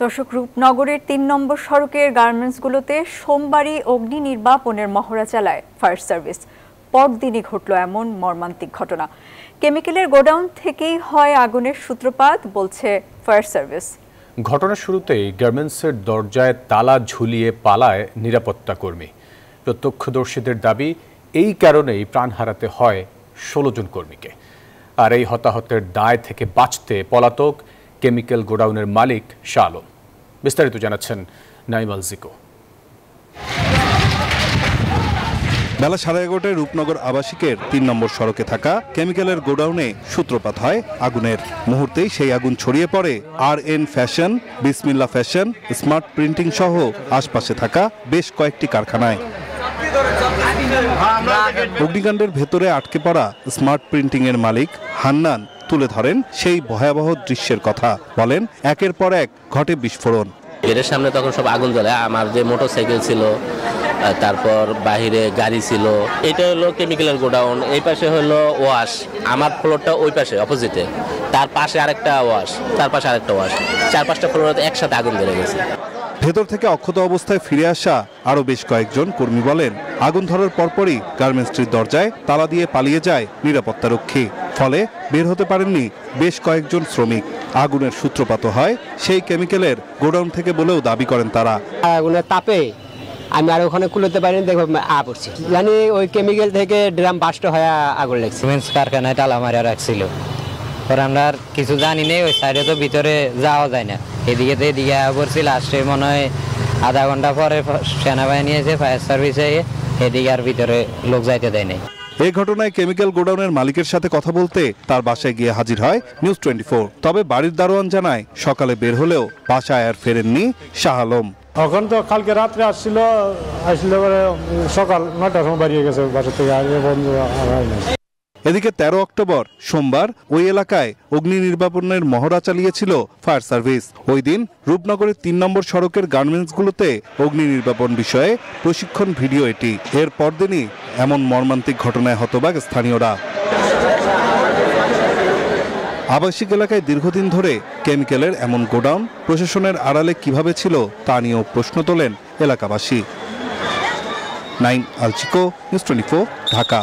দর্শক, রূপনগরের ৩ নম্বর সড়কের গার্মেন্টসগুলোতে সোমবারই অগ্নি নির্বাপনের মহড়া চালায় ফায়ার সার্ভিস। পরদিনই ঘটল এমন মর্মান্তিক ঘটনা। কেমিক্যালের গোডাউন থেকেই হয় আগুনের সূত্রপাত বলছে ফায়ার সার্ভিস। ঘটনার শুরুতেই গার্মেন্টসের দরজায় তালা ঝুলিয়ে পালায় নিরাপত্তা কর্মী। প্রত্যক্ষদর্শীদের দাবি, এই কারণেই প্রাণ হারাতে হয় ১৬ জন কর্মীকে। আর এই হতাহতের দায় থেকে বাঁচতে পলাতক কেমিক্যাল গোডাউনের মালিক শাহ আলম। বিস্তারিত জানাচ্ছেন নাইম আল জিকো। বেলা 11:30টায় রূপনগর আবাসিকের ৩ নম্বর সড়কে থাকা কেমিক্যালের গোডাউনে সূত্রপাত হয় আগুনের। মুহূর্তেই সেই আগুন ছড়িয়ে পড়ে RN ফ্যাশন, বিসমিল্লা ফ্যাশন, স্মার্ট প্রিন্টিং সহ আশপাশে থাকা বেশ কয়েকটি কারখানায়। অগ্নিকাণ্ডের ভেতরে আটকে পড়া স্মার্ট প্রিন্টিং এর মালিক হান্নান তুলে ধরেন সেই ভয়াবহ দৃশ্যের কথা। বলেন, একের পর এক ঘটে বিস্ফোরণ। গেটের সামনে তখন সব আগুন জ্বলে। আমার যে মোটরসাইকেল ছিল, তারপর বাহিরে গাড়ি ছিল। এটা হলো কেমিক্যালের গোডাউন, এই পাশে হলো ওয়াশ। আমার ফ্লোরটা ওই পাশে অপোজিটে, তার পাশে আরেকটা ওয়াশ, তার পাশে আরেকটা ওয়াশ। 4-5টা ফ্লোরে একসাথে আগুন ধরে গেছে। ভেতর থেকে অক্ষত অবস্থায় ফিরে আসা আরো বেশ কয়েকজন কর্মী বলেন, আগুন ধরার পরপরই গার্মেন্টসটির দরজায় তালা দিয়ে পালিয়ে যায় নিরাপত্তারক্ষী। ফলে বের হতে পারেননি বেশ কয়েকজন শ্রমিক। আগুনের সূত্রপাত হয় সেই কেমিক্যালের গোডাউন থেকে বলেও দাবি করেন তারা। আগুনের তাপে আমি আর ওখানে কুলোতে পারিনি, দেখো পড়ছি। জানি ওই কেমিক্যাল থেকে ড্রাম বাস্ট হয়ে আগুন লেগেছে। সিমেন্ট কারখানায় তালা মারা রাখছিল। পরে আমরা আর কিছু জানি নেই, ওই সাইডে তো ভিতরে যাওয়া যায় না। এদিকে তো এদিকে পড়ছি। লাস্টে মনে হয় আধা ঘন্টা পরে সেনাবাহিনী এসে ফায়ার সার্ভিসে এদিকে আর ভিতরে লোক যাইতে দেয় নাই। এই ঘটনায় কেমিক্যাল গোডাউনের মালিকের সাথে কথা বলতে তার বাসায় গিয়ে হাজির হয় নিউজ 24। তবে বাড়ির দারোয়ান জানায়, সকালে বের হলেও বাসায় আর ফেরেননি শাহ আলম। এখন তো কালকে রাত্রে আসছিল সকাল 9টার সময় বাড়িয়ে গেছে বাসা থেকে। এদিকে 13 অক্টোবর সোমবার ওই এলাকায় অগ্নি নির্বাপনের মহড়া চালিয়েছিল ফায়ার সার্ভিস। ওই দিন রূপনগরের 3 নম্বর সড়কের গার্মেন্টসগুলোতে অগ্নি নির্বাপন বিষয়ে প্রশিক্ষণ ভিডিও এটি। এর পরদিনই এমন মর্মান্তিক ঘটনায় হতবাক স্থানীয়রা। আবাসিক এলাকায় দীর্ঘদিন ধরে কেমিক্যালের এমন গোডাউন প্রশাসনের আড়ালে কিভাবে ছিল তা নিয়েও প্রশ্ন তোলেন এলাকাবাসী। নাইম আল জিকো, নিউজ 24, ঢাকা।